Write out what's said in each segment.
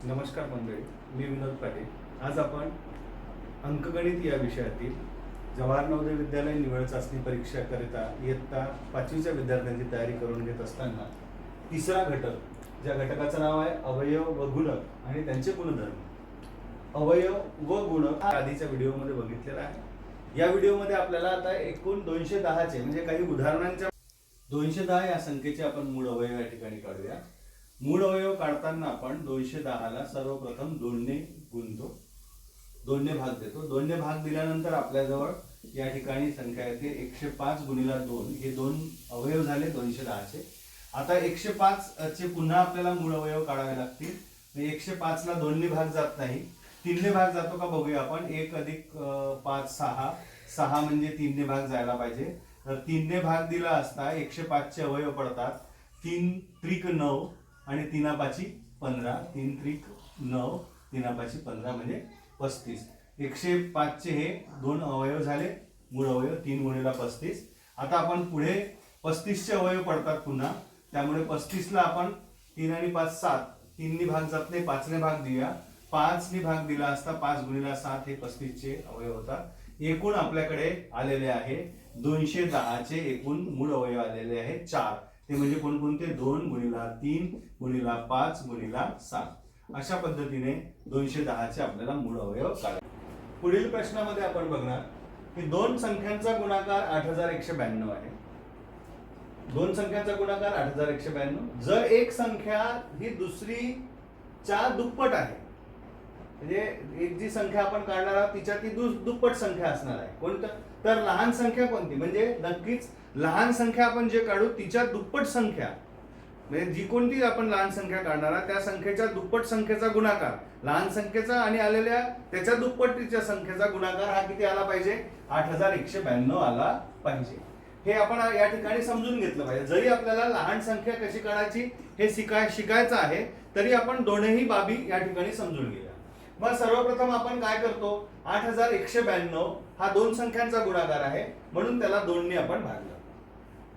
नमस्कार मंडळी, मी विनोद पाटील। आज आपण अंकगणित या विषयातील जवाहर नवोदय विद्यालय निवड चाचणी परीक्षा करिता इयत्ता 5वीच्या विद्यार्थ्यांची तयारी करून घेत असताना तिसरा घटक, ज्या घटकाचं नाव आहे अवयव व गुणक आणि त्यांचे गुणधर्म। अवयव व गुणक आधीच्या व्हिडिओमध्ये बघितलेला आहे। या व्हिडिओमध्ये आपल्याला आता एकूण 210 म्हणजे काही उदाहरणांच्या 210 या संख्येचे आपण मूळ अवयव या ठिकाणी काढूया। मूळ अवयव काढताना आपण 210 ला सर्वप्रथम 2 ने गुणतो, 2 ने भाग देतो। 2 ने भाग दिल्यानंतर आपल्याजवळ या ठिकाणी संख्या येते 105 गुणिले 2, हे दोन अवयव झाले 210 चे। आता 105 चे पुन्हा आपल्याला मूळ अवयव काढावे लागतील। 105 ला 2 ने भाग जात नाही, 3 ने भाग जातो का बघूया आपण। 1 अधिक 5 6, 6 म्हणजे 3 ने भाग जायला पाहिजे। तर 3 ने भाग दिला असता 105 चे अवयव पडतात 3 त्रिक 9 आणि 3 पाची 15, 3 त्रिक 9, 3 पाची 15 म्हणजे 35। 105 चे हे दोन अवयव झाले, मूळ अवयव 3 गुणिले 35। आता आपण पुढे 35 चे अवयव पडतात पुन्हा, त्यामुळे 35 ला आपण 3 आणि 5 7, 3 ने भाग जात नाही, 5 ने भाग देऊया। 5 ने भाग दिला असता 5 गुणिले 7 हे 35 चे अवयव होतात। एकूण आपल्याकडे आलेले आहे 210 चे एकूण मूळ अवयव आलेले आहे 4। ते म्हणजे कोणकोणते? 2 गुणिले 3 गुणिले 5 गुणिले 7। अशा पद्धतीने 210 चे आपल्याला मूळ अवयव काढायचे। पुढील प्रश्नामध्ये आपण बघणार की दोन संख्यांचा गुणाकार 8192 आहे। दोन संख्यांचा गुणाकार 8192। जर एक संख्या ही दुसरीच्या दुप्पट आहे, म्हणजे एक जी संख्या आपण काढणार आहोत तिच्या ती दुप्पट संख्या असणार आहे, कोणतं? तर लहान संख्या कोणती? म्हणजे नक्कीच लहान संख्या आपण जे काढू तिच्या दुप्पट संख्या, म्हणजे जी कोणती आपण लहान संख्या काढणार आहोत त्या संख्येच्या दुप्पट संख्येचा गुणाकार, लहान संख्येचा आणि आलेल्या त्याच्या दुप्पटीच्या संख्येचा गुणाकार हा किती आला पाहिजे? 8192 आला पाहिजे। हे आपण या ठिकाणी समजून घेतलं पाहिजे। जरी आपल्याला लहान संख्या कशी काढायची हे शिकायचं आहे, तरी आपण दोनही बाबी या ठिकाणी समजून घेऊया। मग सर्वप्रथम आपण काय करतो? 8192 हा दोन संख्यांचा गुणाकार आहे, म्हणून त्याला 2 ने आपण भागलं।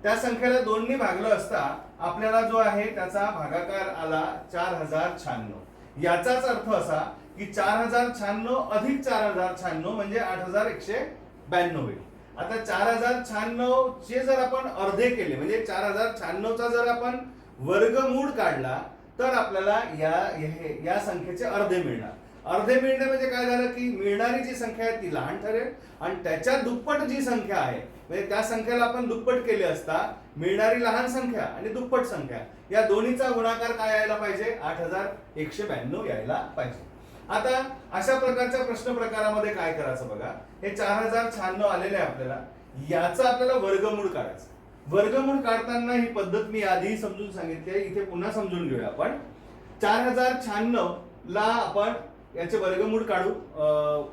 त्या संख्येला 2 ने भागलं असता आपल्याला जो आहे त्याचा भागाकार आला 4096। याचाच अर्थ असा की 4096 अधिक 4096 म्हणजे 8192 होईल। आता 4096 चे जर आपण अर्धे केले, म्हणजे 4096 चा जर आपण वर्गमूळ काढला तर आपल्याला या संख्येचे अर्धे मिळणार। अर्धे मिळणे म्हणजे काय झालं की मिळणारी जी संख्या आहे ती लहान ठरेल आणि त्याच्या दुप्पट जी संख्या आहे, म्हणजे त्या संख्येला आपण दुप्पट केले असता मिळणारी लहान संख्या आणि दुप्पट संख्या या दोन्हीचा गुणाकार काय यायला पाहिजे? 8192 यायला पाहिजे। आता अशा प्रकारच्या प्रश्न प्रकारामध्ये काय करायचं बघा, हे 4096 आलेले आहे आपल्याला, याचा आपल्याला वर्गमूळ काढायचं। वर्गमूळ काढताना ही पद्धत मी आधी समजून सांगितली आहे, इथे पुन्हा समजून घेऊया आपण। 4096 ला आपण याचे वर्गमूळ काढू,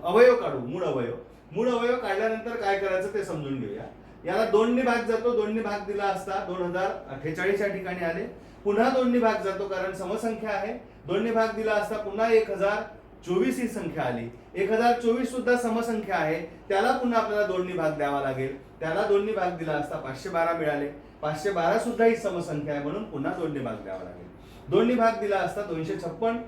अवयव काढू, मूळ अवयव। मूळ अवयव काढल्यानंतर काय करायचं ते समजून घेऊया। याला 2 ने भाग जातो, 2 ने भाग दिला असता 2048 या ठिकाणी आले। पुन्हा 2 ने भाग जातो कारण समसंख्या आहे, 2 ने भाग दिला असता पुन्हा 1024 ही संख्या आली। 1024 सुद्धा समसंख्या आहे, त्याला पुन्हा आपल्याला 2 ने भाग द्यावा लागेल। त्याला 2 ने भाग दिला असता 512 मिळाले। 512 सुद्धा ही समसंख्या आहे, म्हणून पुन्हा 2 ने भाग द्यावा लागेल। 2 ने भाग दिला असता 256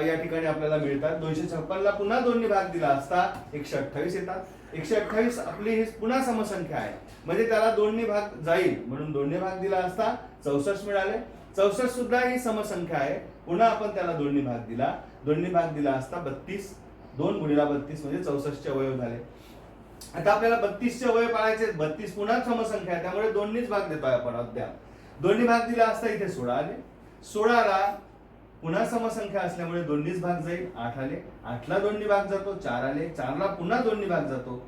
या ठिकाणी आपल्याला मिळतात। 256 ला पुन्हा 2 ने भाग दिला असता 128 येतात। 128 आपली ही पुन्हा समसंख्या आहे, म्हणजे त्याला 2 ने भाग जाईल, म्हणून 2 ने भाग दिला असता 64 मिळाले। 64 सुद्धा ही समसंख्या आहे, पुन्हा आपण त्याला 2 ने भाग दिला। 2 ने भाग दिला असता 32, 2 गुणिले 32 म्हणजे 64 चे अवयव झाले। आता आपल्याला 32 चे अवयव पाळायचे, 32 पुन्हा समसंख्या आहे, त्यामुळे 2 नेच भाग देतोय आपण अद्याप। 2 ने भाग दिला असता इथे 16 आले। 16 ला पुन्हा समसंख्या असल्यामुळे 2 नेच भाग जाईल, 8 आले। 8 ला 2 ने भाग जातो, 4 आले। 4 ला पुन्हा 2 ने भाग जातो,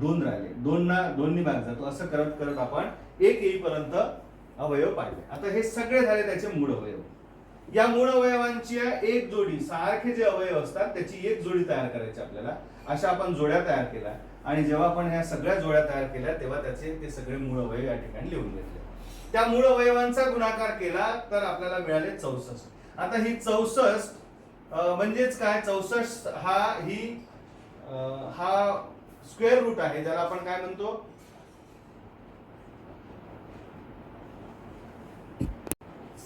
2 राहिले। 2 ला 2 ने भाग जातो, असं करत करत आपण 1 येईपर्यंत अवयव पाहिले। आता हे सगळे झाले त्याचे मूळ अवयव। या मूळ अवयवांची एक जोडी, सारखे जे अवयव असतात त्याची एक जोडी तयार करायची आपल्याला। अशा आपण जोड्या तयार केल्या आणि जेव्हा आपण ह्या सगळ्या जोड्या तयार केल्या तेव्हा त्याचे ते सगळे मूळ अवयव या ठिकाणी लिहून घेतले। त्या मूळ अवयवांचा गुणाकार केला तर आपल्याला मिळाले 64। आता ही 64 म्हणजेच काय? 64 हा स्क्वेअर रूट आहे, ज्याला आपण काय म्हणतो?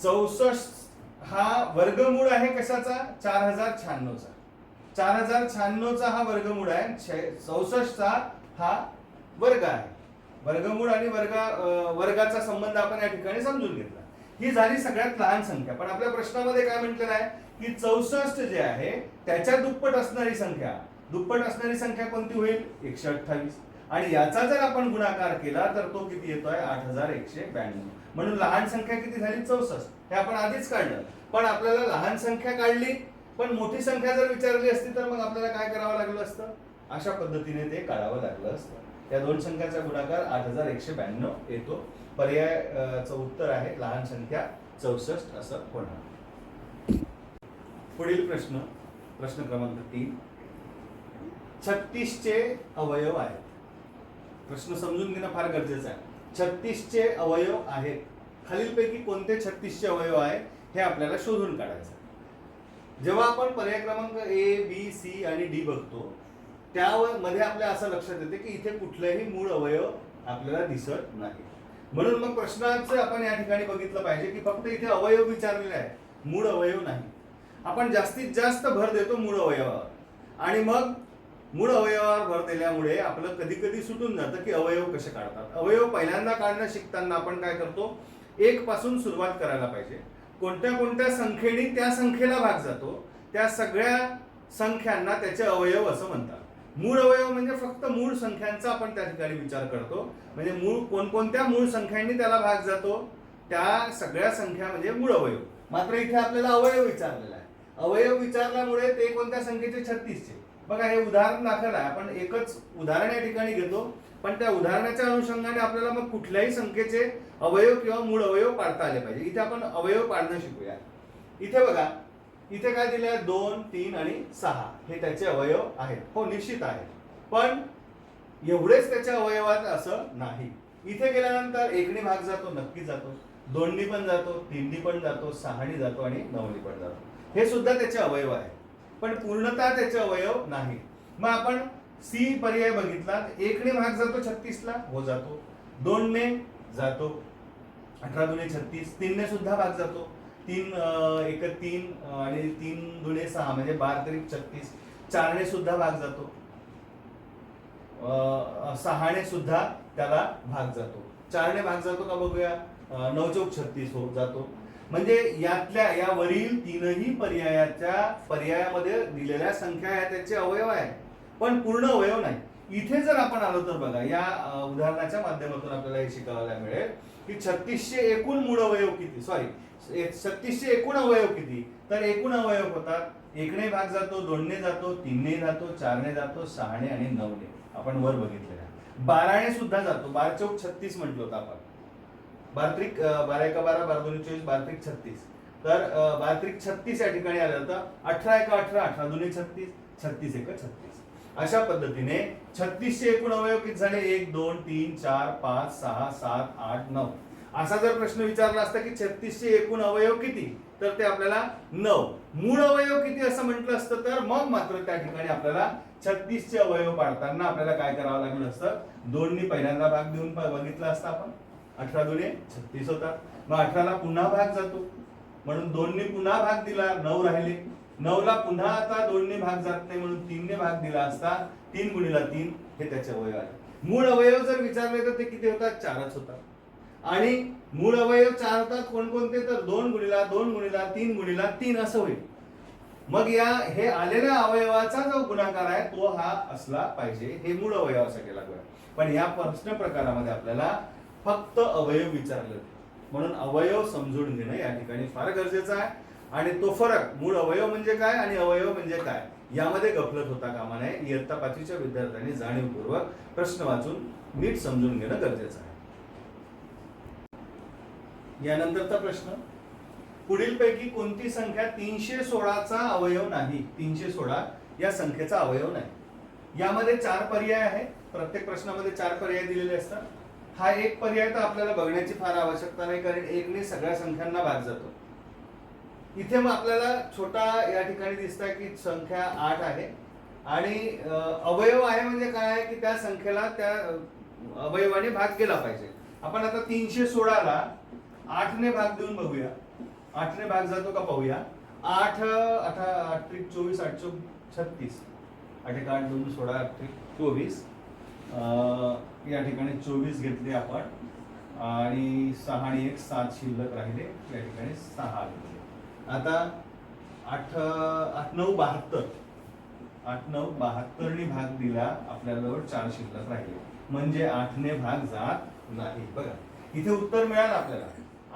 64 हा वर्गमूळ आहे कशाचा? 4096चा. 4096चा हा वर्गमूळ आहे. 64चा हा वर्ग आहे. वर्गमूळ आणि वर्गाचा संबंध आपण या ठिकाणी समजून घेतला. ही झाली सगळ्यात लहान संख्या. पण आपल्या प्रश्नामध्ये काय म्हटलेलं आहे की 64 जे आहे त्याच्या दुप्पट असणारी संख्या कोणती होईल? 128. आणि याचा जर आपण गुणाकार केला तर तो किती येतोय? 8192. म्हणून लहान संख्या किती झाली? 64. हे आपण आधीच काढलं. पण आपल्याला लहान संख्या काढली, पण मोठी संख्या जर विचारली असती तर मग आपल्याला काय करावं लागलं असतं? अशा पद्धतीने ते काढावं लागलं असतं. या दोन संख्याचा गुणाकार 8192 येतो. पर्यायचं उत्तर आहे लहान संख्या 64 असं होणार. पुढील प्रश्न क्रमांक 3. 36 चे अवयव आहेत. प्रश्न समजून घेणं फार गरजेचं आहे. 36 चे अवयव आहेत. खालीलपैकी कोणते 36 चे अवयव आहेत हे आपल्याला शोधून काढायचं. जेव्हा आपण पर्याय क्रमांक ए, बी, सी आणि डी बघतो त्यामध्ये आपल्या असं लक्षात येते की इथे कुठलाही मूळ अवयव आपल्याला दिसत नाही. म्हणून मग प्रश्नाचं आपण या ठिकाणी बघितलं पाहिजे की फक्त इथे अवयव विचारलेले आहे, मूळ अवयव नाही. आपण जास्तीत जास्त भर देतो मूळ अवयवावर आणि मग मूळ अवयवावर भर दिल्यामुळे आपलं कधी कधी सुटून जातं की अवयव कसे काढतात. अवयव पहिल्यांदा काढणं शिकताना आपण काय करतो? 1 पासून सुरुवात करायला पाहिजे. कोणत्या कोणत्या संख्येने त्या संख्येला भाग जातो त्या सगळ्या संख्यांना त्याचे अवयव असं म्हणतात. मूळ अवयव म्हणजे फक्त मूळ संख्यांचा आपण त्या ठिकाणी विचार करतो. म्हणजे मूळ कोणकोणत्या मूळ संख्यांनी त्याला भाग जातो त्या सगळ्या संख्या म्हणजे मूळ अवयव. मात्र इथे आपल्याला अवयव विचारलेला आहे. अवयव विचारल्यामुळे ते कोणत्या संख्येचे? 36 चे. बघा हे उदाहरण दाखल आहे. आपण एकच उदाहरण या ठिकाणी घेतो, पण त्या उदाहरणाच्या अनुषंगाने आपल्याला मग कुठल्याही संख्येचे अवयव किंवा मूळ अवयव पाडता आले पाहिजे. इथे आपण अवयव पाडणं शिकूया. इथे बघा, इथे काय दिलंय? 2, 3 आणि 6 हे त्याचे अवयव आहेत. हो, निश्चित आहे. पण एवढेच त्याच्या अवयवात असं नाही. इथे गेल्यानंतर 1 ने भाग जातो, नक्की जातो. 2 ने पण जातो, 3 ने पण जातो, 6 ने जातो आणि 9 ने पण जातो. हे सुद्धा त्याचे अवयव आहे, पण पूर्णतः त्याचे अवयव नाही. मग आपण सी पर्याय बघितला. 1 ने भाग जातो 36 ला, हो जातो. 2 ने जातो, 18 दुने 36. 3 ने सुद्धा भाग जातो. 3 1 3 आणि 3 दुने 6 म्हणजे 12 त्रिक 36. 4 ने सुद्धा भाग जातो. 6 ने सुद्धा त्याला भाग जातो. 4 ने भाग जातो का बघूया? 9 चौक 36 हो जातो. म्हणजे या वरील तीनही पर्यायामध्ये दिलेल्या संख्या या त्याचे अवयव आहे, पण पूर्ण अवयव नाही. इथे जर आपण आलो तर बघा, या उदाहरणाच्या माध्यमातून आपल्याला हे शिकायला मिळेल की 36 चे एकूण मूळ अवयव किती? 36 चे एकूण अवयव किती? तर एकूण अवयव होतात 1 ने भाग जातो, 2 ने जातो, 3 ने जातो, 4 ने जातो, 6 ने आणि 9 ने. आपण वर बघितलेला. 12 ने सुद्धा जातो. 12 चौक 36 म्हटलं होतं आपण. 12 त्रिक 12 एका 12, 12 दोन्ही 24, 12 त्रिक 36. तर 12 त्रिक 36 या ठिकाणी आलं होतं. 18 एका 18, 18 दोन्ही 36, 36 एका 36. अशा पद्धतीने 36 चे एकूण अवयव किती झाले? 1 2 3 4 5 6 7 8 9. असा जर प्रश्न विचारला असता की 36 चे एकूण अवयव किती, तर ते आपल्याला 9. मूळ अवयव किती असं म्हटलं असतं तर मग मात्र त्या ठिकाणी आपल्याला 36 चे अवयव पाडताना आपल्याला काय करावं लागलं असतं? 2 ने पहिल्यांदा भाग देऊन बघितला असता आपण. 18 दुने 36 होता. मग 18 ला पुन्हा भाग जातो, म्हणून 2 ने पुन्हा भाग दिला, 9 राहिले. 9 ला पुन्हा आता 2 ने भाग जात नाही म्हणून 3 ने भाग दिला असता. 3 गुणिला 3 हे त्याचे अवयव आहे. मूळ अवयव जर विचारले तर ते किती होतात? 4च होतात. आणि मूळ अवयव 4 होतात कोणकोणते? तर 2 गुणिला 2 गुणिला 3 गुणिला 3 असं होईल. मग हे आलेल्या अवयवाचा जो गुणाकार आहे तो हा असला पाहिजे. हे मूळ अवयवासाठी लागू आहे. पण या प्रश्न प्रकारामध्ये आपल्याला फक्त अवयव विचारले होते, म्हणून अवयव समजून घेणं या ठिकाणी फार गरजेचं आहे. आणि तो फरक मूळ अवयव म्हणजे काय आणि अवयव म्हणजे काय यामध्ये गफलत होता कामा नये. इयत्ता 5वीच्या विद्यार्थ्यांनी जाणीवपूर्वक प्रश्न वाचून नीट समजून घेणं गरजेचं आहे. यानंतरचा प्रश्न, पुढीलपैकी कोणती संख्या 316 चा अवयव नाही? 316 या संख्येचा अवयव नाही. यामध्ये 4 पर्याय आहेत. प्रत्येक प्रश्नामध्ये 4 पर्याय दिलेले असतात. हा एक पर्याय तर आपल्याला बघण्याची फार आवश्यकता नाही, कारण 1 ने सगळ्या संख्यांना भाग जातो. इथे मग आपल्याला छोटा या ठिकाणी दिसतंय की संख्या 8 आहे आणि अवयव आहे म्हणजे काय आहे की त्या संख्येला त्या अवयवाने भाग केला पाहिजे. आपण आता 316 ला 8 ने भाग देऊन बघूया. 8 ने भाग जातो का पाहूया. 8 8 त्रिक 24, 8 चौक 36, 8 एक 8 2 16, 8 त्रिक 24. या ठिकाणी 24 घेतले आपण आणि 6 आणि 1 7 शिल्लक राहिले. या ठिकाणी 6 घेतले. आता 8 8 9 72, 8 9 72 ने भाग दिला, आपल्याजवळ 4 शिल्लक राहिले, म्हणजे 8 ने भाग जात नाही. बघा इथे उत्तर मिळालं आपल्याला.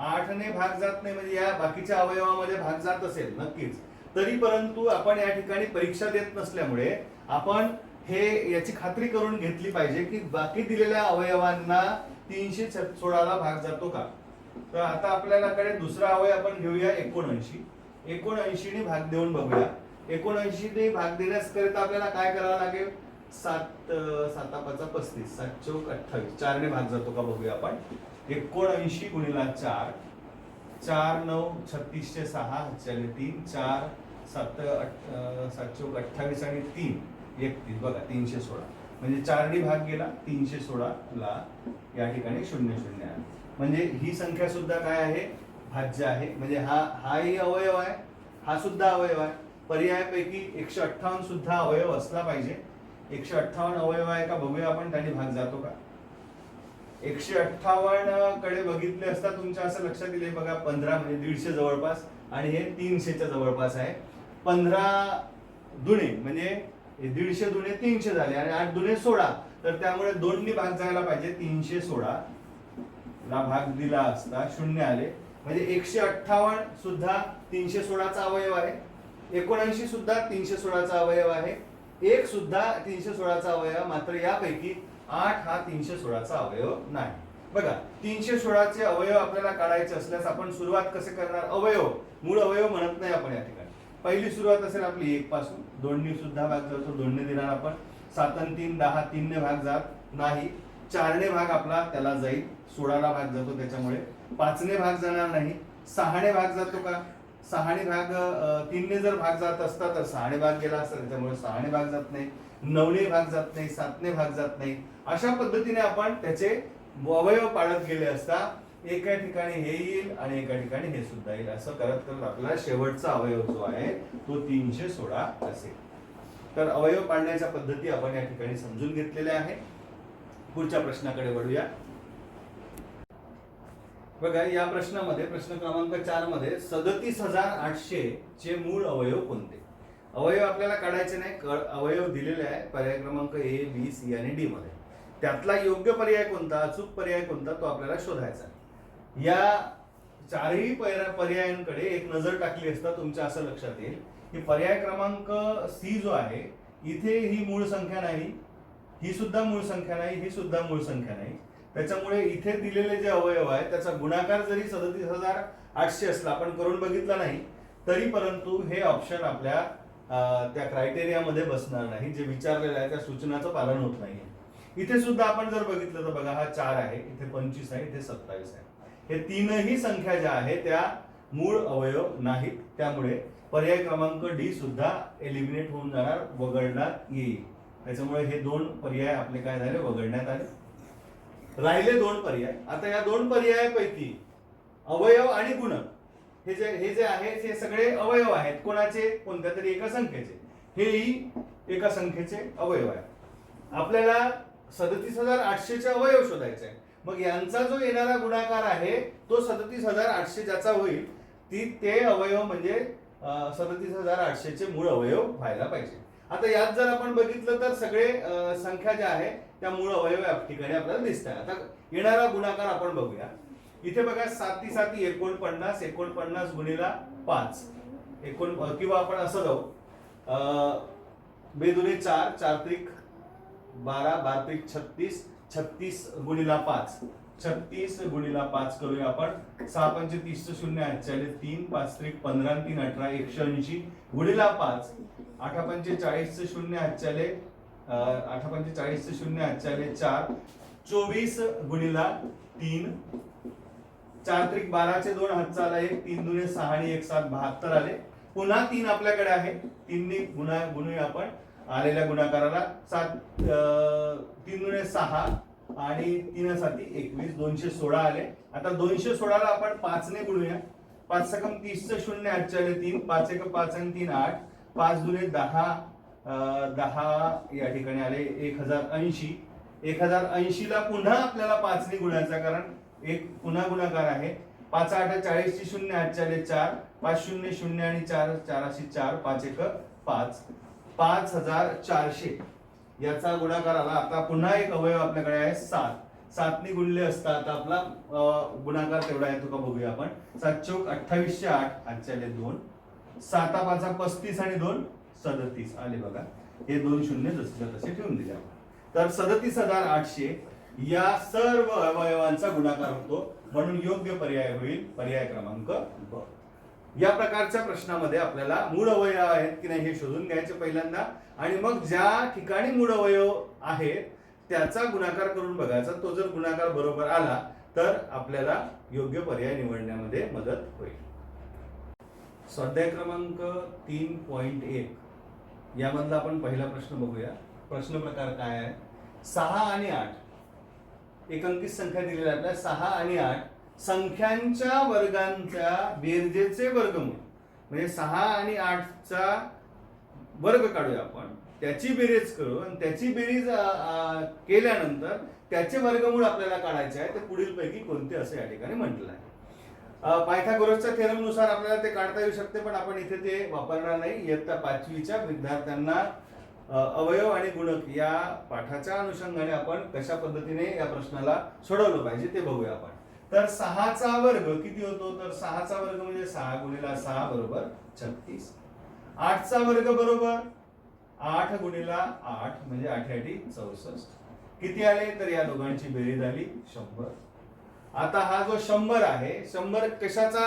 8 ने भाग जात नाही म्हणजे या बाकीच्या अवयवामध्ये भाग जात असेल नक्कीच, तरी परंतु आपण या ठिकाणी परीक्षा देत नसल्यामुळे आपण हे याची खात्री करून घेतली पाहिजे की बाकी दिलेल्या अवयवांना 316 ला भाग जातो का. तर आता आपल्याकडे दुसरा अवयव आपण घेऊया 79. 79 ने भाग देऊन बघूया. 79 ने भाग देण्याकरिता आपल्याला काय करावं लागेल. 7 7 5 35, 7 चौक 28, 4 ने भाग जातो का बघूया आपण. 79 गुणिला 4, 4 9 36 चे 6 चले 3, 4 7 7 चौक 28 आणि 3 31. बघा 316 म्हणजे 4 ने भाग गेला, 316 ला या ठिकाणी 0 0 आहे. म्हणजे ही संख्या सुद्धा काय आहे, भाज्य आहे. म्हणजे हाही अवयव आहे, हा सुद्धा अवयव आहे. पर्यायापैकी 158 सुद्धा अवयव असला पाहिजे. 158 अवयव आहे का बघूया आपण, त्याने भाग जातो का. 158 कडे बघितले असता तुमच्या असं लक्षात येईल बघा 15 म्हणजे 150 जवळपास आणि हे 300 च्या जवळपास आहे. 15 दुणे म्हणजे 150 दुणे 300 झाले आणि 8 दुणे 16, तर त्यामुळे 2 ने भाग जायला पाहिजे. 316 ला भाग दिला असता 0 आले, म्हणजे 158 सुद्धा 316 चा अवयव आहे. 79 सुद्धा 316 चा अवयव आहे. 1 सुद्धा 316 चा अवयव, मात्र यापैकी 8 हा 316 चा अवयव नाही. बघा 316 चे अवयव आपल्याला काढायचे असल्यास आपण सुरुवात कसे करणार. अवयव, मूळ अवयव म्हणत नाही आपण या ठिकाणी. पहिली सुरुवात असेल आपली 1 पासून. 2 ने सुद्धा भाग जातो, 2 ने देणार आपण. 7 आणि 3 10, 3 ने भाग जात नाही. 4 ने भाग आपला त्याला जाईल, 16 ला भाग जातो त्याच्यामुळे. 5 ने भाग जाणार नाही. 6 ने भाग जातो का, 6 ने भाग 3 ने जर भाग जात असता तर 6 ने भाग गेला असता, त्याच्यामुळे 6 ने भाग जात नाही. 9 ने भाग जात नाही, 7 ने भाग जात नाही. अशा पद्धतीने आपण त्याचे अवयव पाडत गेले असता एका ठिकाणी हे येईल आणि एका ठिकाणी हे सुद्धा येईल. असं करत करत आपल्याला शेवटचा अवयव जो आहे तो 316 असेल. तर अवयव पाडण्याच्या पद्धती आपण या ठिकाणी समजून घेतलेल्या आहे. पुढच्या प्रश्नाकडे वळूया. बघा या प्रश्नामध्ये, प्रश्न क्रमांक 4 मध्ये 37800 चे मूळ अवयव कोणते. अवयव आपल्याला काढायचे नाही, अवयव दिलेले आहे पर्याय क्रमांक A, B, C आणि D मध्ये. त्यातला योग्य पर्याय कोणता, अचूक पर्याय कोणता तो आपल्याला शोधायचा. या चारही पर्यायांकडे एक नजर टाकली असता तुमच्या असं लक्षात येईल की पर्याय क्रमांक C जो आहे इथे ही मूळ संख्या नाही, ही सुद्धा मूळ संख्या नाही, ही सुद्धा मूळ संख्या नाही. त्याच्यामुळे इथे दिलेले जे अवयव आहे त्याचा गुणाकार जरी 37800 असला, आपण करून बघितला नाही, तरी परंतु हे ऑप्शन आपल्या त्या क्रायटेरियामध्ये बसणार नाही. जे विचारलेलं आहे त्या सूचनाचं पालन होत नाही. इथे सुद्धा आपण जर बघितलं तर बघा हा 4 आहे, इथे 25 आहे, इथे 27 आहे. हे तीनही संख्या ज्या आहेत त्या मूळ अवयव नाहीत. त्यामुळे पर्याय क्रमांक D सुद्धा एलिमिनेट होऊन जाणार, वगळण्यात येईल. त्याच्यामुळे हे 2 पर्याय आपले काय झाले, वगळण्यात आले. राहिले 2 पर्याय. आता या 2 पर्यायापैकी अवयव आणि गुणक हे जे आहेत हे सगळे अवयव आहेत. कोणाचे, कोणत्या तरी एका संख्येचे. हेही एका संख्येचे अवयव आहे. आपल्याला 37800 चे अवयव शोधायचे आहे. मग यांचा जो येणारा गुणाकार आहे तो 37800 ज्याचा होईल ते अवयव म्हणजे 37800 चे मूळ अवयव व्हायला पाहिजे. आता यात जर आपण बघितलं तर सगळे संख्या ज्या आहे त्या मूळ अवयव या ठिकाणी आपल्याला दिसतात. आता येणारा गुणाकार आपण बघूया. इथे बघा 7 7 49, 49 गुणिला 5 किंवा आपण असं जाऊ, बेदुने 4, 4 त्रिक 12, 12 त्रिक 36, 36 गुणिला 5, 36 गुणिला 5 करूया आपण. 6 पंचे 30 0 8 3, 5 त्रिक 15, 3 18, 180 गुणिला 5, 8 पंचे 40 0 8 8 पंचे 40 0 8 4, 24 गुणिला 3, 4 त्रिक 12 चे 2 हातचा आला 1, 3 दुने 6 आणि 1 7 72 आले. पुन्हा 3 आपल्याकडे आहे, 3 ने गुणूया आपण आलेल्या गुणाकाराला. 3 दुने 6 आणि 3 7 21, 216 आले. आता 216 ला आपण 5 ने गुणूया. 5 सकम 30 चं 0 8 आले 3, 5 एक 5 आणि 3 8, 5 दुने 10, 10 या ठिकाणी आले 1080. 1080 ला पुन्हा आपल्याला 5 ने गुणायचा, कारण एक पुन्हा गुणाकार आहे. 5 8 40 ची 0 8 आले 4, 5 0 0 आणि 4 4 4, 5 1 5, 5400 याचा गुणाकार आला. आता पुन्हा एक अवयव आपल्याकडे आहे 7. 7 ने गुणले असता आता आपला गुणाकार तेवढा येतो का बघूया आपण. 7 चौक 28 8 8 आले 2, 7 5 35 आणि 2 37 आले बघा. हे दोन शून्य जसे तसे ठेवून दिले आपण. तर 37800 या सर्व अवयवांचा गुणाकार होतो, म्हणून योग्य पर्याय होईल पर्याय क्रमांक ब. या प्रकारच्या प्रश्नामध्ये आपल्याला मूळ अवयव आहेत की नाही हे शोधून घ्यायचे पहिल्यांदा, आणि मग ज्या ठिकाणी मूळ अवयव आहेत त्याचा गुणाकार करून बघायचा. तो जर गुणाकार बरोबर आला तर आपल्याला योग्य पर्याय निवडण्यामध्ये मदत होईल. स्वाध्याय क्रमांक 3.1 यामधला आपण पहिला प्रश्न बघूया. प्रश्न प्रकार काय आहे. 6 आणि 8 एक अंकित संख्या दिलेल्या आहेत आपल्याला. 6 आणि 8 संख्यांच्या वर्गांच्या बेरजेचे वर्गमूळ, म्हणजे 6 आणि 8 चा वर्ग काढूया आपण, त्याची बेरीज करू आणि त्याची बेरीज केल्यानंतर त्याचे वर्गमूळ आपल्याला काढायचे आहे. ते पुढील पैकी कोणते असे या ठिकाणी म्हटलं आहे. पायथागोरसच्या थेरम नुसार आपल्याला ते काढता येऊ शकते, पण आपण इथे ते वापरणार नाही. इयत्ता 5वीच्या विद्यार्थ्यांना अवयव आणि गुणक या पाठाच्या अनुषंगाने आपण कशा पद्धतीने या प्रश्नाला सोडवलं पाहिजे ते बघूया आपण. तर 6 चा वर्ग किती होतो, तर 6 चा वर्ग म्हणजे 6 गुणिला 6 बरोबर 36. 8 चा वर्ग बरोबर 8 गुणिला 8 म्हणजे 8 8 64. किती आले, तर या दोघांची बेरीज आली 100. आता हा जो 100 आहे, 100 कशाचा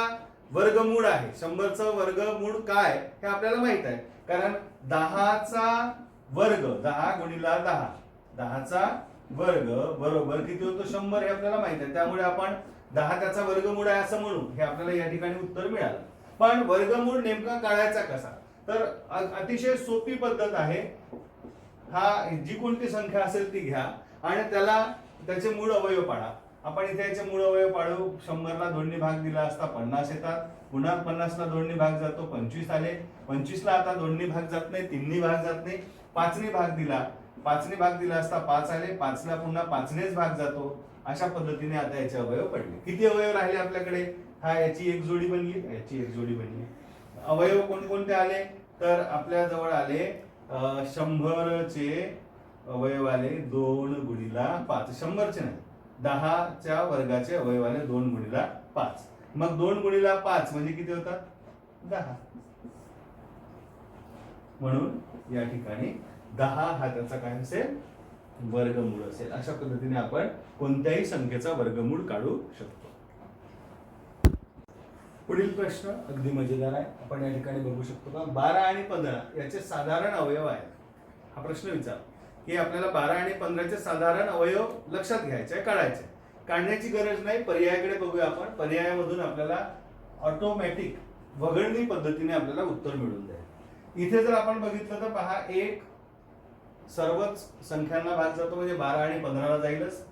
वर्गमूळ आहे. 100 चा वर्गमूळ काय हे आपल्याला माहित आहे, कारण 10 चा वर्ग 10 गुणिला 10, 10 चा वर्ग बरोबर किती होतो 100 हे आपल्याला माहित आहे. त्यामुळे आपण 10 त्याचा वर्गमूळ आहे असं म्हणू, हे आपल्याला या ठिकाणी उत्तर मिळालं. पण वर्गमूळ नेमका काढायचा कसा, तर अतिशय सोपी पद्धत आहे. हा जी कोणती संख्या असेल ती घ्या आणि त्याला त्याचे मूळ अवयव पाडा. आपण इथे याचे मूळ अवयव पाडू. 100 ला 2 ने भाग दिला असता 50 येतात. पुन्हा 50 ला 2 ने भाग जातो 25 आले. 25 ला आता 2 ने भाग जात नाही, 3 ने भाग जात नाही. 5 ने भाग दिला, 5 ने भाग दिला असता 5 आले. 5 ला पुन्हा 5 नेच भाग जातो. अशा पद्धतीने आता याचे अवयव पडले. किती अवयव राहिले आपल्याकडे, हा याची एक जोडी बनली, याची एक जोडी बनली. अवयव कोणकोणते आले, तर आपल्या जवळ आले 100 चे अवयव आले 2 गुणिला 5. 100 चे नाही, 10 च्या वर्गाचे अवयव आले 2 गुणिला 5. मग 2 गुणिला 5 म्हणजे किती होतात 10. म्हणून या ठिकाणी 10 हा त्याचा काय असेल वर्गमूळ असेल. अशा पद्धतीने आपण कोणत्याही संख्येचा वर्गमूळ काढू शकतो. पुढील प्रश्न अगदी मजेदार आहे. आपण या ठिकाणी बघू शकतो का 12 आणि 15 याचे साधारण अवयव आहेत. हा प्रश्न विचार की आपल्याला 12 आणि 15 चे साधारण अवयव लक्षात घ्यायचे, काढायचे. काढण्याची गरज नाही, पर्यायाकडे बघूया आपण. पर्यायामधून आपल्याला ऑटोमॅटिक वगळणी पद्धतीने आपल्याला उत्तर मिळून जाईल. इथे जर आपण बघितलं तर पहा, एक सर्वच संख्यांना भाग जातो म्हणजे 12 आणि 15 ला जाईलच.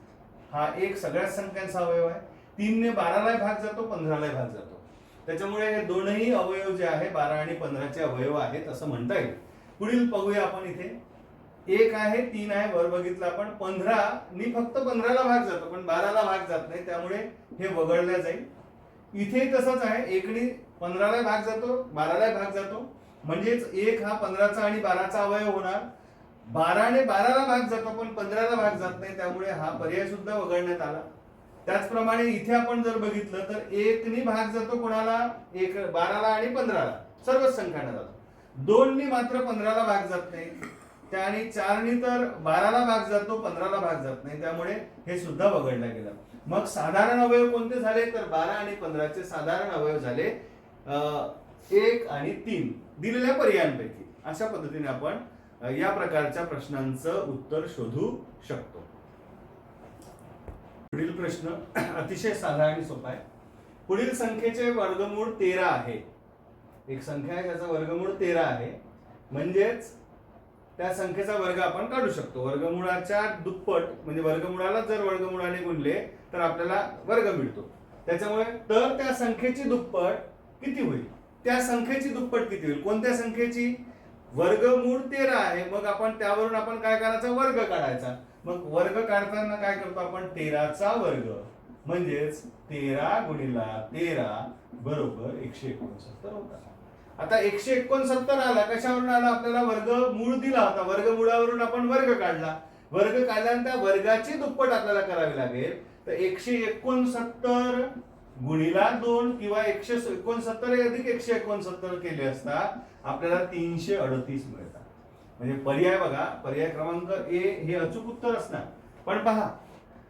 हा एक सगळ्याच संख्यांचा अवयव आहे. 3 ने 12 ला भाग जातो, 15 ला भाग जातो. त्याच्यामुळे हे दोनही अवयव जे आहे 12 आणि 15 चे अवयव आहेत असं म्हणता येईल. पुढील बघूया आपण. इथे 1 आहे, 3 आहे, वर बघितलं आपण. 15 नी फक्त 15 ला भाग जातो पण 12 ला भाग जात नाही, त्यामुळे हे वगळल्या जाईल. इथे तसंच आहे, 1 नी 15 ला भाग जातो, 12 ला भाग जातो, म्हणजेच 1 हा 15 चा आणि 12 चा अवयव होणार. 12 ने 12 ला भाग जातो पण 15 ला भाग जात नाही, त्यामुळे हा पर्याय सुद्धा वगळण्यात आला. त्याचप्रमाणे इथे आपण जर बघितलं तर 1 नी भाग जातो कोणाला, 12 ला आणि 15 ला, सर्वच संख्यांना जातो. 2 नी मात्र 15 ला भाग जात नाही, त्याने 4 नी तर 12 ला भाग जातो, 15 ला भाग जात नाही, त्यामुळे हे सुद्धा वगळलं गेलं. मग साधारण अवयव कोणते झाले, तर 12 आणि 15 चे साधारण अवयव झाले 1 आणि 3 दिलेल्या पर्यायांपैकी. अशा पद्धतीने आपण या प्रकारच्या प्रश्नांचं उत्तर शोधू शकतो. पुढील प्रश्न अतिशय साधा आणि सोपा आहे. पुढील संख्येचे वर्गमूळ 13 आहे. एक संख्या आहे त्याचा वर्गमूळ 13 आहे, म्हणजेच त्या संख्येचा वर्ग आपण काढू शकतो. वर्गमूळाच्या दुप्पट म्हणजे वर्गमूळाला जर वर्गमूळाने गुणले तर आपल्याला वर्ग मिळतो. त्याच्यामुळे तर त्या संख्येची दुप्पट किती होईल? त्या संख्येची दुप्पट किती होईल? कोणत्या संख्येची? वर्गमूळ 13 आहे. मग आपण त्यावरून आपण काय करायचा? वर्ग काढायचा. मग वर्ग काढताना काय करतो आपण? 13चा वर्ग म्हणजेच 13 गुणिला 13 बरोबर 169 होता. आता 169 आला, कशावरून आला? आपल्याला वर्गमूळ दिला होता, वर्गमूळावरून आपण वर्ग काढला. वर्ग काढल्यानंतर वर्गाची दुप्पट आपल्याला करावी लागेल. तर 169 गुणिला 2 किंवा 169 अधिक 169 केले असता आपल्याला 338 मिळतात. म्हणजे पर्याय बघा, पर्याय क्रमांक ए हे अचूक उत्तर असणार. पण पहा,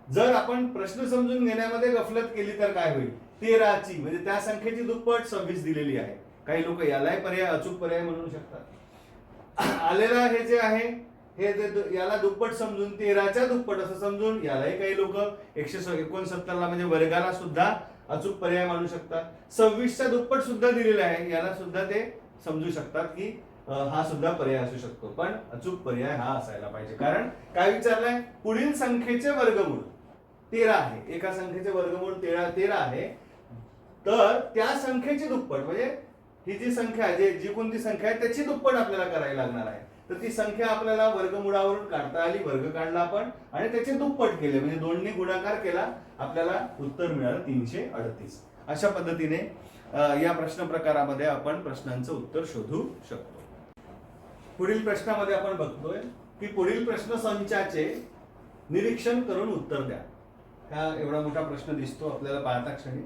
जर आपण प्रश्न समजून घेण्यामध्ये गफलत केली तर काय होईल? 13ची म्हणजे त्या संख्येची दुप्पट 26 दिलेली आहे. काही लोक यालाही पर्याय अचूक पर्याय म्हणू शकतात. आलेला हे जे आहे हे याला दुप्पट समजून 13च्या दुप्पट असं समजून यालाही काही लोक 169 ला म्हणजे वर्गाला सुद्धा अचूक पर्याय मानू शकतात. 26च्या दुप्पट सुद्धा दिलेला आहे, याला सुद्धा ते समजू शकतात की हा सुद्धा पर्याय असू शकतो. पण अचूक पर्याय हा असायला पाहिजे. कारण काय विचारलंय? पुढील संख्येचे वर्गमूळ 13 आहे. एका संख्येचे वर्गमूळ 13 आहे, तर त्या संख्येची दुप्पट म्हणजे ही जी संख्या आहे, जी कोणती संख्या आहे त्याची दुप्पट आपल्याला करायला लागणार आहे. तर ती संख्या आपल्याला वर्गमूळावरून काढता आली, वर्ग काढला आपण आणि त्याचे दुप्पट केले म्हणजे 2 ने गुणाकार केला, आपल्याला उत्तर मिळालं 338. अशा पद्धतीने या प्रश्न प्रकारामध्ये आपण प्रश्नांचं उत्तर शोधू शकतो. पुढील प्रश्नामध्ये आपण बघतोय की पुढील प्रश्न संचाचे निरीक्षण करून उत्तर द्या. हा एवढा मोठा प्रश्न दिसतो आपल्याला पाहता क्षणी.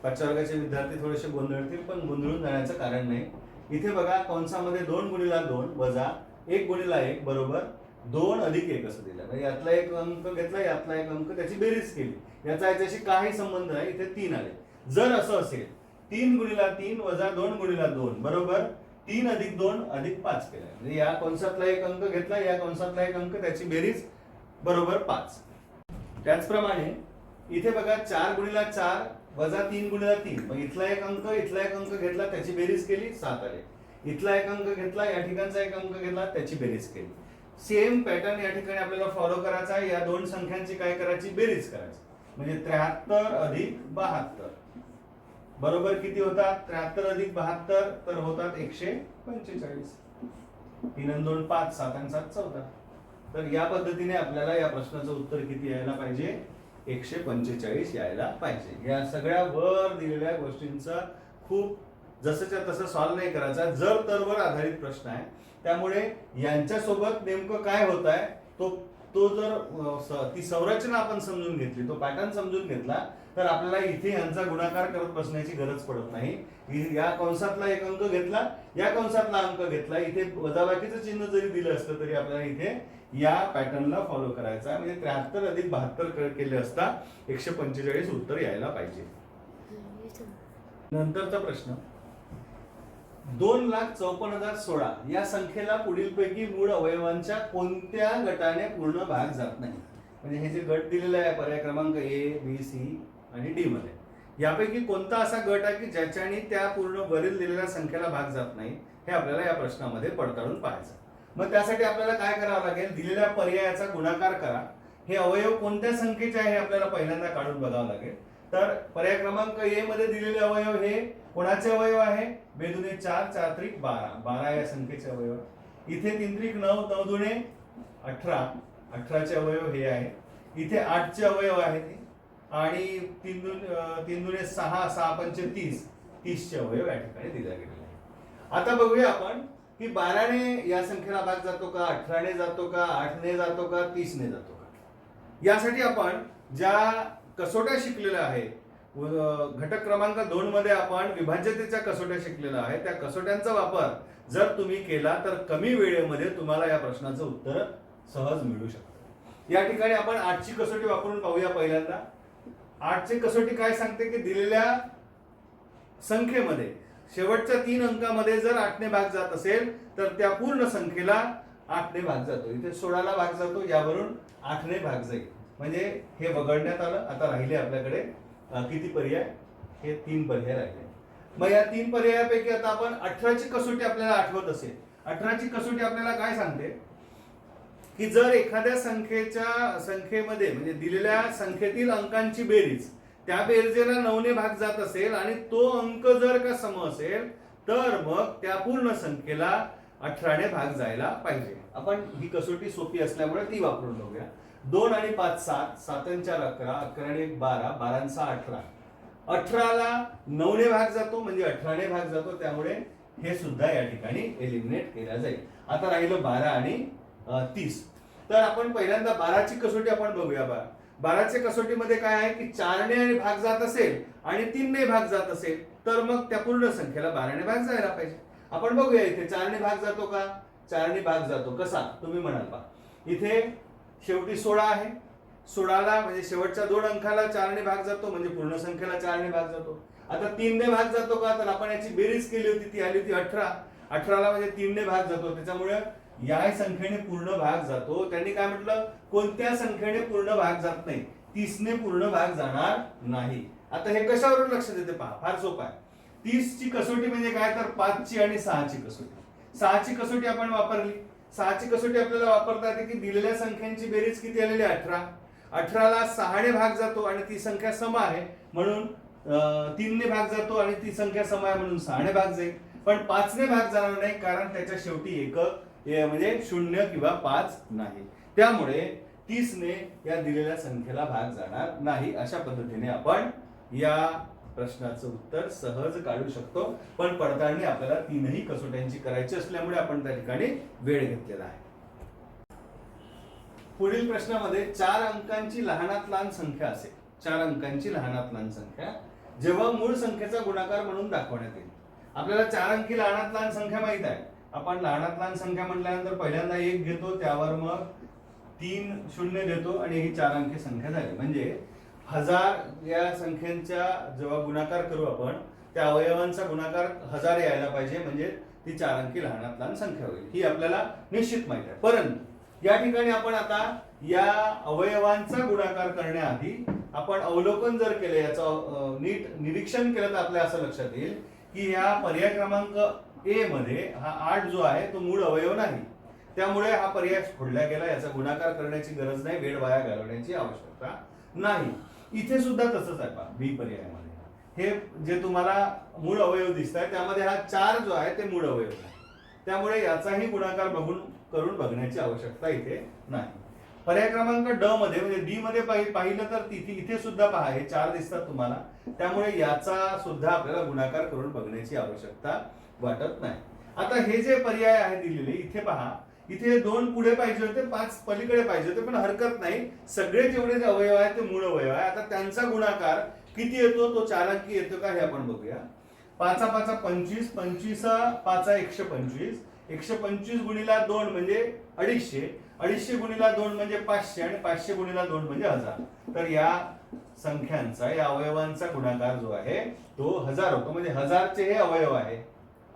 5व्या वर्गाचे विद्यार्थी थोडेसे गोंधळतील, पण गोंधळून जाण्याचं कारण नाही. इथे बघा कंसामध्ये 2 गुणिला 2 वजा 1 गुणिला 1 बरोबर 2 अधिक 1 असं दिलं. म्हणजे यातला एक अंक घेतला, यातला एक अंक, त्याची बेरीज केली. याचा याच्याशी काही संबंध नाही. इथे 3 आले. जर असं असेल 3 गुणिला 3 वजा 2 गुणिला 2 बरोबर 3 अधिक 2 अधिक 5 केला. म्हणजे या कंसातला एक अंक घेतला, या कंसातला एक अंक, त्याची बेरीज बरोबर 5. त्याचप्रमाणे इथे बघा 4 गुणिला 4 वजा 3 गुणिला 3, मग इथला एक अंक, इथला एक अंक घेतला, त्याची बेरीज केली, 7 आले. इथला एक अंक घेतला, या ठिकाणचा एक अंक घेतला, त्याची बेरीज केली. सेम पॅटर्न या ठिकाणी आपल्याला फॉलो करायचा आहे. या दोन संख्यांची काय करायची? बेरीज करायची. म्हणजे 73 अधिक 72 बरोबर किती होतात? 73 अधिक 72 तर होतात 145. 3 आणि 2 5, 7 आणि 7 14. तर या पद्धतीने आपल्याला या प्रश्नाचं उत्तर किती यायला पाहिजे? 145 यायला पाहिजे. या सगळ्या वर दिलेल्या गोष्टींचा खूप जसंच्या तसं सॉल्व्ह नाही करायचा, जर तर वर आधारित प्रश्न आहे. त्यामुळे यांच्या सोबत नेमकं काय होत आहे तो जर ती संरचना आपण समजून घेतली, तो पॅटर्न समजून घेतला, तर आपल्याला इथे यांचा गुणाकार करत बसण्याची गरज पडत नाही. या कंसातला एक अंक घेतला, या कंसातला अंक घेतला, इथे वजाबाकीचं चिन्ह जरी दिलं असतं तरी आपल्याला इथे या पॅटर्नला फॉलो करायचा. म्हणजे 73 अधिक 72 केले असता 145 उत्तर यायला पाहिजे. नंतरचा प्रश्न, 2,54,016 या संख्येला पुढीलपैकी मूळ अवयवांच्या कोणत्या गटाने पूर्ण भाग जात नाही? म्हणजे हे जे गट दिलेले आहे पर्याय क्रमांक ए, बी, सी आणि डी मध्ये, यापैकी कोणता असा गट आहे की ज्याच्याने त्या पूर्ण वरील दिलेल्या संख्येला भाग जात नाही, हे आपल्याला या प्रश्नामध्ये पडताळून पाहायचं. मग त्यासाठी आपल्याला काय करावं लागेल? दिलेल्या पर्यायाचा गुणाकार करा. हे अवयव कोणत्या संख्येचे आहे हे आपल्याला पहिल्यांदा काढून बघावं लागेल. तर पर्याय क्रमांक ए मध्ये दिलेले अवयव हे कोणाचे अवयव आहे? 2 दुणे 4, 4 त्रिक 12, 12 या संख्येचे अवयव. इथे 3 त्रिक 9, 9 दुणे 18, 18चे अवयव हे आहे. इथे 8चे अवयव आहेत आणि 3 दुणे 6, 6 पंचे 30, 30चे अवयव या ठिकाणी दिले गेलेले आहे. आता बघूया आपण की 12ने या संख्येला भाग जातो का, 18ने जातो का, 8ने जातो का, 30ने जातो का. यासाठी आपण ज्या कसोट्या शिकलेल्या आहेत, घटक क्रमांक 2 मध्ये आपण विभाज्यतेच्या कसोट्या शिकलेल्या आहेत, त्या कसोट्यांचा वापर जर तुम्ही केला तर कमी वेळेमध्ये तुम्हाला या प्रश्नाचं उत्तर सहज मिळू शकतं. या ठिकाणी आपण 8ची कसोटी वापरून पाहूया. पहिल्यांदा 8ची कसोटी काय सांगते की दिलेल्या संख्येमध्ये शेवटच्या 3 अंकामध्ये जर 8ने भाग जात असेल तर त्या पूर्ण संख्येला 8ने भाग जातो. इथे 16ला भाग जातो, यावरून 8ने भाग जाईल. म्हणजे हे वगळण्यात आलं. आता राहिले आपल्याकडे किती पर्याय? हे 3 पर्याय राहिले. मग या 3 पर्यायापैकी आता आपण 18ची कसोटी आपल्याला आठवत असेल. 18ची कसोटी आपल्याला काय सांगते की जर एखाद्या संख्येमध्ये म्हणजे दिलेल्या संख्येतील अंकांची बेरीज त्या बेरजेला 9ने भाग जात असेल आणि तो अंक जर का सम असेल तर मग त्या पूर्ण संख्येला 18ने भाग जायला पाहिजे. आपण ही कसोटी सोपी असल्यामुळे ती वापरून बघूया. 2 आणि 5 7, 7 आणि 4 11, 11 आणि 1 12, 12 आणि 6 18. 18ला 9ने भाग जातो म्हणजे 18ने भाग जातो, त्यामुळे हे सुद्धा या ठिकाणी एलिमिनेट केल्या जाईल. आता राहिलं 12 आणि 30. तर आपण पहिल्यांदा 12ची कसोटी आपण बघूया. 12च्या कसोटीमध्ये काय आहे की 4ने भाग जात असेल आणि 3ने भाग जात असेल तर मग त्या पूर्ण संख्येला 12ने भाग जायला पाहिजे. आपण बघूया इथे 4ने भाग जातो का? 4ने भाग जातो. कसा? तुम्ही म्हणाल पहा, इथे शेवटी 16 आहे. 16ला म्हणजे शेवटच्या 2 अंकाला 4ने भाग जातो म्हणजे पूर्ण संख्येला 4ने भाग जातो. आता 3ने भाग जातो का? तर आपण याची बेरीज केली होती, ती आली होती 18. 18ला म्हणजे 3ने भाग जातो, त्याच्यामुळे या संख्येने पूर्ण भाग जातो. त्यांनी काय म्हटलं? कोणत्या संख्येने पूर्ण भाग जात नाही? 30ने पूर्ण भाग जाणार नाही. आता हे कशावरून लक्षात येते पहा, फार सोपं आहे. 30ची कसोटी म्हणजे काय? तर 5ची आणि 6ची कसोटी. 6ची कसोटी आपण वापरली. 6ची कसोटी आपल्याला वापरता येते की दिलेल्या संख्यांची बेरीज किती आलेली? 18. 18ला 6ने भाग जातो आणि ती संख्या सम आहे म्हणून 3ने भाग जातो आणि ती संख्या सम आहे म्हणून 6ने भाग जाईल. पण 5ने भाग जाणार नाही, कारण त्याच्या शेवटी एकक म्हणजे 0 किंवा 5 नाही. त्यामुळे 30ने या दिलेल्या संख्येला भाग जाणार नाही. अशा पद्धतीने आपण या प्रश्नाचं उत्तर सहज काढू शकतो. पण पडताळणी आपल्याला 3ही कसोट्यांची करायची असल्यामुळे आपण त्या ठिकाणी वेळ घेतलेला आहे. पुढील प्रश्नामध्ये 4 अंकांची लहानात लहान संख्या असेल. 4 अंकांची लहानात लहान संख्या जेव्हा मूळ संख्येचा गुणाकार म्हणून दाखवण्यात येईल. आपल्याला 4 अंकी लहानात लहान संख्या माहित आहे. आपण लहानात लहान संख्या म्हटल्यानंतर पहिल्यांदा 1 घेतो, त्यावर मग 3 शून्य देतो आणि ही 4 अंकी संख्या झाली. म्हणजे 1000 या संख्यांचा जेव्हा गुणाकार करू आपण, त्या अवयवांचा गुणाकार 1000 यायला पाहिजे, म्हणजे ती 4 अंकी लहानात लहान संख्या होईल. ही आपल्याला निश्चित माहिती आहे. परंतु या ठिकाणी आपण आता या अवयवांचा गुणाकार करण्याआधी आपण अवलोकन जर केले, याचं नीट निरीक्षण केलं तर आपल्याला असं लक्षात येईल की या पर्याय क्रमांक ए मध्ये हा 8 जो आहे तो मूळ अवयव नाही. त्यामुळे हा पर्याय फोडला गेला. याचा गुणाकार करण्याची गरज नाही, वेळ वाया घालवण्याची आवश्यकता नाही. इथे सुद्धा तसंच आहे पहा, बी पर्यायामध्ये हे जे तुम्हाला मूळ अवयव दिसत आहे त्यामध्ये हा 4 जो आहे ते मूळ अवयव आहे. त्यामुळे याचाही गुणाकार करून बघण्याची आवश्यकता इथे नाही. पर्याय क्रमांक ड मध्ये म्हणजे डी मध्ये पाहिलं तर इथे सुद्धा पहा हे 4 दिसतात तुम्हाला. त्यामुळे याचा सुद्धा आपल्याला गुणाकार करून बघण्याची आवश्यकता वाटत नाही. आता हे जे पर्याय आहे दिलेले इथे पहा, इथे 2 पुढे पाहिजे होते, 5 पलीकडे पाहिजे होते, पण हरकत नाही. सगळे जेवढे जे अवयव आहेत ते मूळ अवयव आहे. आता त्यांचा गुणाकार किती येतो? तो 4 अंकी येतो का हे आपण बघूया. 5 5 25, 25 5 125, 125 गुणिला 2 म्हणजे 250, 250 गुणिला 2 म्हणजे 500 आणि 500 गुणिला 2 म्हणजे 1000. तर या संख्यांचा, या अवयवांचा गुणाकार जो आहे तो 1000 होतो. म्हणजे 1000चे हे अवयव आहे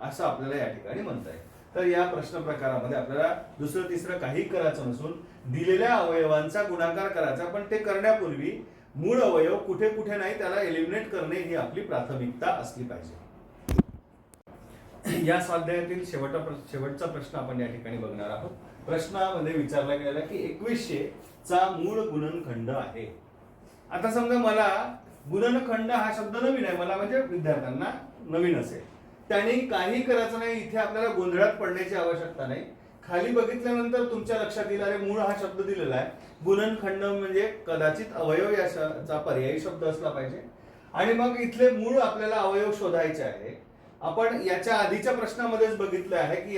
असं आपल्याला या ठिकाणी म्हणता येईल. तर या प्रश्न प्रकारामध्ये आपल्याला दुसरं तिसरं काही करायचं नसून दिलेल्या अवयवांचा गुणाकार करायचा. पण ते करण्यापूर्वी मूळ अवयव कुठे कुठे नाही त्याला एलिमिनेट करणे ही आपली प्राथमिकता असली पाहिजे. या स्वाध्यायातील शेवटचा प्रश्न आपण या ठिकाणी बघणार आहोत. प्रश्नामध्ये विचारला गेलेला की 2100 चा मूळ गुणनखंड आहे. आता समजा मला गुणनखंड हा शब्द नवीन आहे, मला म्हणजे विद्यार्थ्यांना नवीन असेल, त्याने काही करायचं नाही. इथे आपल्याला गोंधळात पडण्याची आवश्यकता नाही. खाली बघितल्यानंतर तुमच्या लक्षात येईल अरे मूळ हा शब्द दिलेला आहे, गुणनखंड म्हणजे कदाचित अवयव याचा पर्यायी शब्द असला पाहिजे. आणि मग इथले मूळ आपल्याला अवयव शोधायचे आहे. आपण याच्या आधीच्या प्रश्नामध्येच बघितलं आहे की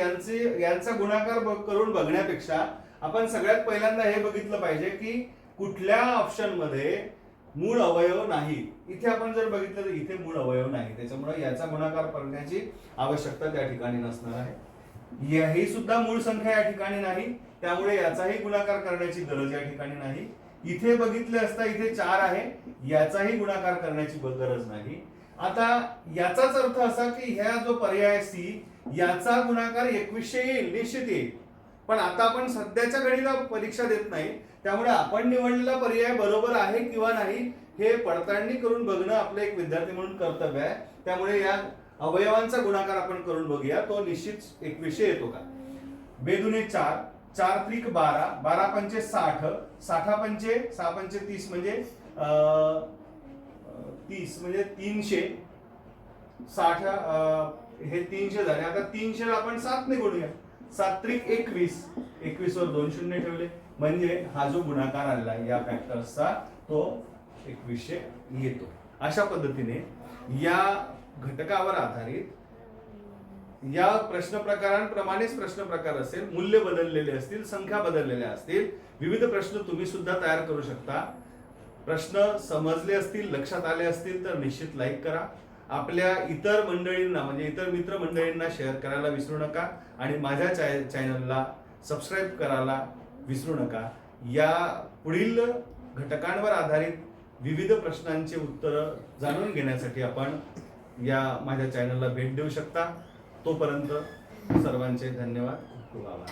यांचा गुणाकार करून बघण्यापेक्षा आपण सगळ्यात पहिल्यांदा हे बघितलं पाहिजे की कुठल्या ऑप्शन मध्ये मूळ अवयव नाही. इथे आपण जर बघितलं तर इथे मूळ अवयव नाही, त्याच्यामुळे याचा गुणाकार करण्याची आवश्यकता त्या ठिकाणी नसणार आहे. ही सुद्धा मूळ संख्या या ठिकाणी नाही, त्यामुळे याचाही गुणाकार करण्याची गरज या ठिकाणी नाही. इथे बघितले असता इथे 4 आहे, याचाही गुणाकार करण्याची गरज नाही. आता याचाच अर्थ असा की ह्या जो पर्याय सी याचा गुणाकार 2100 येईल, निश्चित येईल. पण आता आपण सध्याच्या घडीला परीक्षा देत नाही, त्यामुळे आपण निवडलेला पर्याय बरोबर आहे किंवा नाही हे पडताळणी करून बघणं आपलं एक विद्यार्थी म्हणून कर्तव्य आहे. त्यामुळे या अवयवांचा गुणाकार आपण करून बघूया, तो निश्चित 2100 येतो का. 2 दूने 4, 4 त्रिक 12, 12 पंचे 60, 60 पंचे 6 पंचे 30 म्हणजे 30 म्हणजे 360 हे 300 झाले. आता 300 ला आपण 7 ने गुणूया. 7 त्रिक 21, 21 वर 2 शून्य ठेवले म्हणजे हा जो गुणाकार आला या फॅक्टर्सचा तो 2100 येतो. अशा पद्धतीने या घटकावर आधारित या प्रश्न प्रकारांप्रमाणेच प्रश्न प्रकार असेल, मूल्य बदललेले असतील, संख्या बदललेल्या असतील, विविध प्रश्न तुम्ही सुद्धा तयार करू शकता. प्रश्न समजले असतील, लक्षात आले असतील तर निश्चित लाईक करा. आपल्या इतर मंडळींना म्हणजे इतर मित्र मंडळींना शेअर करायला विसरू नका आणि माझ्या चॅनलला सबस्क्राईब करायला विसरू नका. या पुढील घटकांवर आधारित विविध प्रश्नांची उत्तरं जाणून घेण्यासाठी आपण या माझ्या चॅनलला भेट देऊ शकता. तोपर्यंत सर्वांचे धन्यवाद. खूप आभार.